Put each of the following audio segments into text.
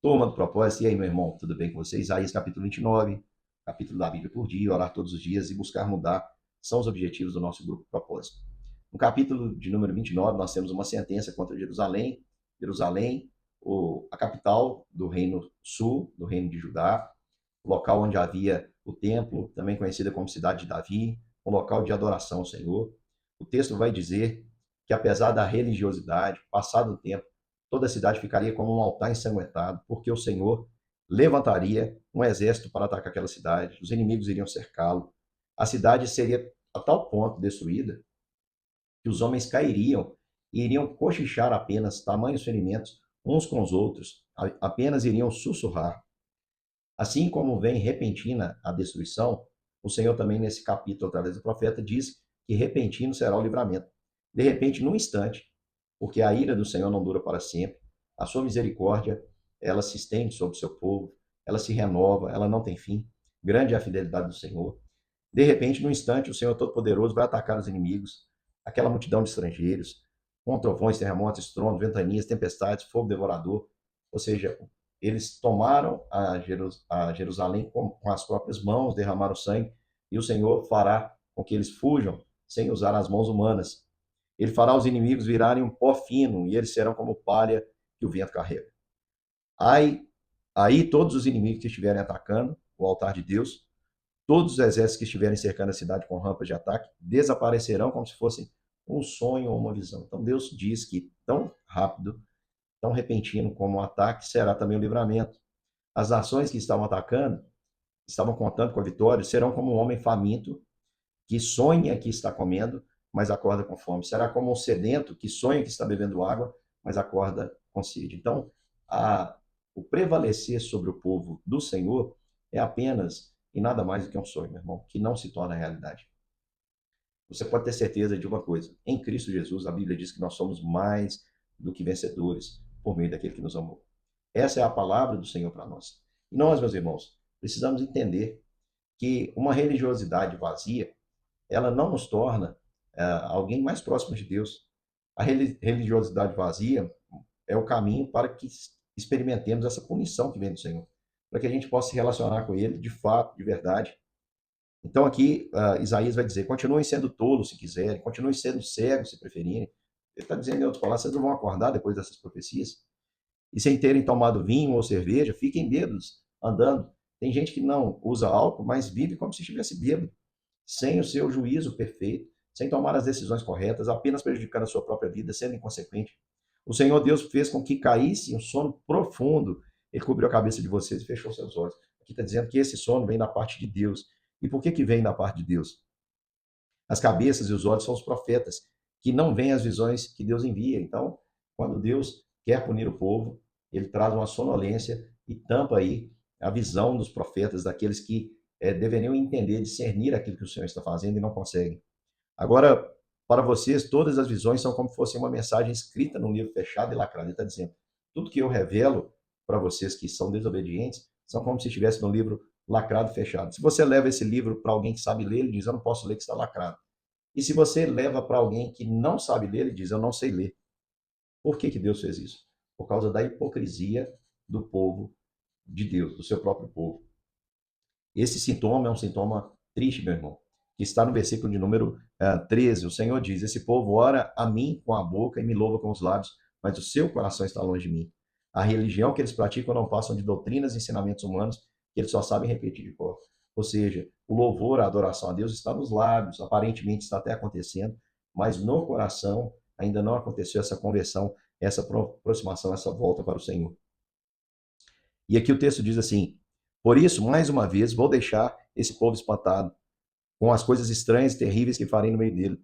Turma do propósito, e aí, meu irmão, tudo bem com você? Isaías capítulo 29, capítulo da Bíblia por dia, orar todos os dias e buscar mudar, são os objetivos do nosso grupo propósito. No capítulo de número 29, nós temos uma sentença contra Jerusalém, a capital do reino sul, do reino de Judá, o local onde havia o templo, também conhecida como cidade de Davi, um local de adoração ao Senhor. O texto vai dizer que apesar da religiosidade, passado o tempo, toda a cidade ficaria como um altar ensanguentado, porque o Senhor levantaria um exército para atacar aquela cidade, os inimigos iriam cercá-lo, a cidade seria a tal ponto destruída que os homens cairiam e iriam cochichar apenas tamanhos ferimentos uns com os outros, apenas iriam sussurrar. Assim como vem repentina a destruição, o Senhor também nesse capítulo, através do profeta, diz que repentino será o livramento. De repente, num instante, porque a ira do Senhor não dura para sempre, a sua misericórdia, ela se estende sobre o seu povo, ela se renova, ela não tem fim. Grande é a fidelidade do Senhor. De repente, num instante, o Senhor Todo-Poderoso vai atacar os inimigos, aquela multidão de estrangeiros, com trovões, terremotos, estrondos, ventanias, tempestades, fogo devorador. Ou seja, eles tomaram a Jerusalém com as próprias mãos, derramaram sangue, e o Senhor fará com que eles fujam sem usar as mãos humanas. Ele fará os inimigos virarem um pó fino, e eles serão como palha que o vento carrega. Aí todos os inimigos que estiverem atacando o altar de Deus, todos os exércitos que estiverem cercando a cidade com rampas de ataque, desaparecerão como se fossem um sonho ou uma visão. Então Deus diz que tão rápido, tão repentino como o ataque, será também o livramento. As nações que estavam atacando, estavam contando com a vitória, serão como um homem faminto que sonha que está comendo, mas acorda com fome. Será como um sedento que sonha que está bebendo água, mas acorda com sede. Então, o prevalecer sobre o povo do Senhor é apenas e nada mais do que um sonho, meu irmão, que não se torna realidade. Você pode ter certeza de uma coisa: em Cristo Jesus, a Bíblia diz que nós somos mais do que vencedores por meio daquele que nos amou. Essa é a palavra do Senhor para nós. E nós, meus irmãos, precisamos entender que uma religiosidade vazia, ela não nos torna alguém mais próximo de Deus. A religiosidade vazia é o caminho para que experimentemos essa punição que vem do Senhor, para que a gente possa se relacionar com Ele de fato, de verdade. Então aqui Isaías vai dizer: continuem sendo tolos se quiserem, continuem sendo cegos se preferirem. Ele está dizendo em outras palavras: vocês não vão acordar depois dessas profecias. E sem terem tomado vinho ou cerveja, fiquem bêbados, andando. Tem gente que não usa álcool, mas vive como se estivesse bêbado, sem o seu juízo perfeito, sem tomar as decisões corretas, apenas prejudicando a sua própria vida, sendo inconsequente. O Senhor Deus fez com que caísse um sono profundo. Ele cobriu a cabeça de vocês e fechou seus olhos. Aqui está dizendo que esse sono vem da parte de Deus. E por que vem da parte de Deus? As cabeças e os olhos são os profetas, que não veem as visões que Deus envia. Então, quando Deus quer punir o povo, ele traz uma sonolência e tampa aí a visão dos profetas, daqueles que deveriam entender, discernir aquilo que o Senhor está fazendo e não conseguem. Agora, para vocês, todas as visões são como se fosse uma mensagem escrita num livro fechado e lacrado. Ele está dizendo: tudo que eu revelo para vocês que são desobedientes são como se estivesse num livro lacrado e fechado. Se você leva esse livro para alguém que sabe ler, ele diz: eu não posso ler, que está lacrado. E se você leva para alguém que não sabe ler, ele diz: eu não sei ler. Por que Deus fez isso? Por causa da hipocrisia do povo de Deus, do seu próprio povo. Esse sintoma é um sintoma triste, meu irmão, que está no versículo de número 13. O Senhor diz: esse povo ora a mim com a boca e me louva com os lábios, mas o seu coração está longe de mim. A religião que eles praticam não passam de doutrinas e ensinamentos humanos que eles só sabem repetir de cor. Ou seja, o louvor, a adoração a Deus está nos lábios, aparentemente está até acontecendo, mas no coração ainda não aconteceu essa conversão, essa aproximação, essa volta para o Senhor. E aqui o texto diz assim: por isso, mais uma vez, vou deixar esse povo espantado com as coisas estranhas e terríveis que farei no meio dele.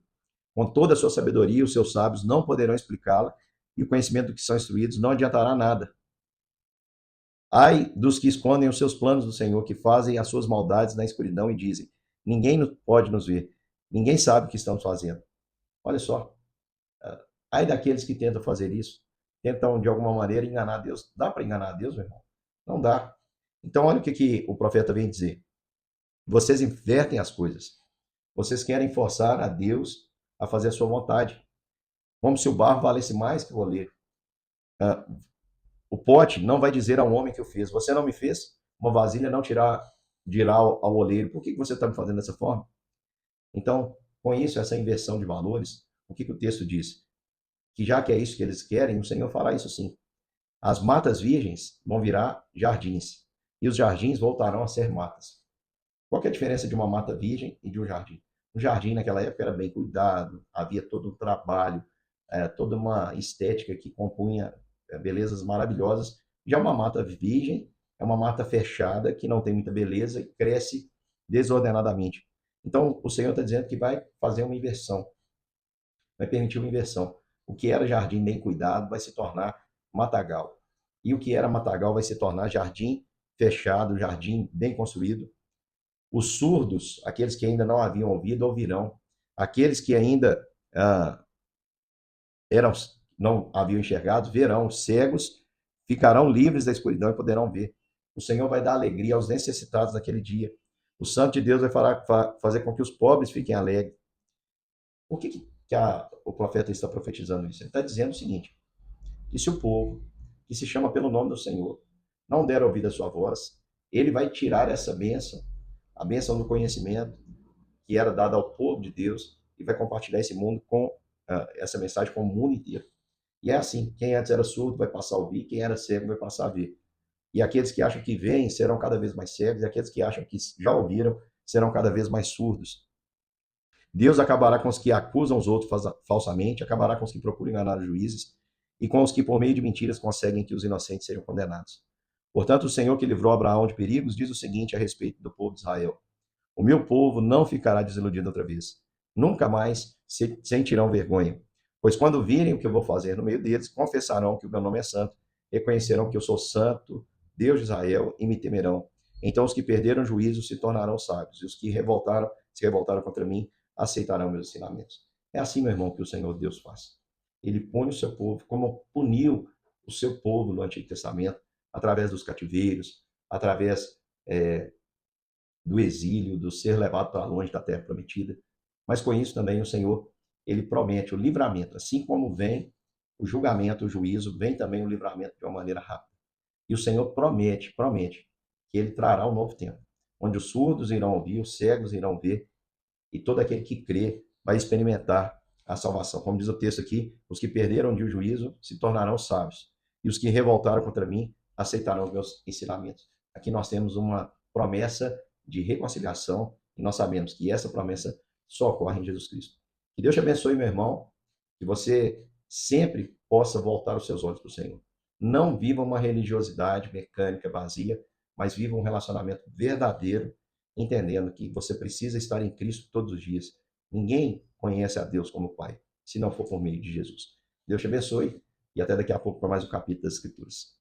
Com toda a sua sabedoria, os seus sábios não poderão explicá-la, e o conhecimento do que são instruídos não adiantará nada. Ai dos que escondem os seus planos do Senhor, que fazem as suas maldades na escuridão e dizem: ninguém pode nos ver, ninguém sabe o que estamos fazendo. Olha só, ai daqueles que tentam fazer isso, tentam de alguma maneira enganar Deus. Dá para enganar Deus, meu irmão? Não dá. Então, olha o que o profeta vem dizer: vocês invertem as coisas, vocês querem forçar a Deus a fazer a sua vontade, como se o barro valesse mais que o oleiro. O pote não vai dizer ao homem que o fez: você não me fez? Uma vasilha não dirá ao oleiro: por que você está me fazendo dessa forma? Então, com isso, essa inversão de valores, o que o texto diz? Que já que é isso que eles querem, o Senhor fará isso sim. As matas virgens vão virar jardins, e os jardins voltarão a ser matas. Qual que é a diferença de uma mata virgem e de um jardim? O jardim naquela época era bem cuidado, havia todo um trabalho, toda uma estética que compunha belezas maravilhosas. Já uma mata virgem é uma mata fechada que não tem muita beleza e cresce desordenadamente. Então, o Senhor está dizendo que vai fazer uma inversão, vai permitir uma inversão. O que era jardim bem cuidado vai se tornar matagal. E o que era matagal vai se tornar jardim fechado, jardim bem construído. Os surdos, aqueles que ainda não haviam ouvido, ouvirão. Aqueles que ainda eram, não haviam enxergado, verão. Os cegos ficarão livres da escuridão e poderão ver. O Senhor vai dar alegria aos necessitados naquele dia. O Santo de Deus vai fazer com que os pobres fiquem alegres. Por que o profeta está profetizando isso? Ele está dizendo o seguinte: que se o povo, que se chama pelo nome do Senhor, não der ouvido à sua voz, ele vai tirar essa bênção, a bênção do conhecimento, que era dada ao povo de Deus, e vai compartilhar esse mundo com essa mensagem com o mundo inteiro. E é assim: quem antes era surdo vai passar a ouvir, quem era cego vai passar a ver. E aqueles que acham que veem serão cada vez mais cegos, e aqueles que acham que já ouviram serão cada vez mais surdos. Deus acabará com os que acusam os outros falsamente, acabará com os que procuram enganar os juízes e com os que, por meio de mentiras, conseguem que os inocentes sejam condenados. Portanto, o Senhor que livrou Abraão de perigos diz o seguinte a respeito do povo de Israel: o meu povo não ficará desiludido outra vez. Nunca mais sentirão vergonha. Pois quando virem o que eu vou fazer no meio deles, confessarão que o meu nome é santo, reconhecerão que eu sou santo, Deus de Israel, e me temerão. Então os que perderam juízo se tornarão sábios, e os que se revoltaram contra mim, aceitarão meus ensinamentos. É assim, meu irmão, que o Senhor Deus faz. Ele pune o seu povo, como puniu o seu povo no Antigo Testamento, através dos cativeiros, através do exílio, do ser levado para longe da terra prometida. Mas com isso também o Senhor, ele promete o livramento. Assim como vem o julgamento, o juízo, vem também o livramento de uma maneira rápida. E o Senhor promete que ele trará um novo tempo, onde os surdos irão ouvir, os cegos irão ver, e todo aquele que crê vai experimentar a salvação. Como diz o texto aqui, os que perderam de juízo se tornarão sábios, e os que revoltaram contra mim aceitarão os meus ensinamentos. Aqui nós temos uma promessa de reconciliação, e nós sabemos que essa promessa só ocorre em Jesus Cristo. Que Deus te abençoe, meu irmão, que você sempre possa voltar os seus olhos para o Senhor. Não viva uma religiosidade mecânica, vazia, mas viva um relacionamento verdadeiro, entendendo que você precisa estar em Cristo todos os dias. Ninguém conhece a Deus como Pai, se não for por meio de Jesus. Deus te abençoe e até daqui a pouco para mais um capítulo das Escrituras.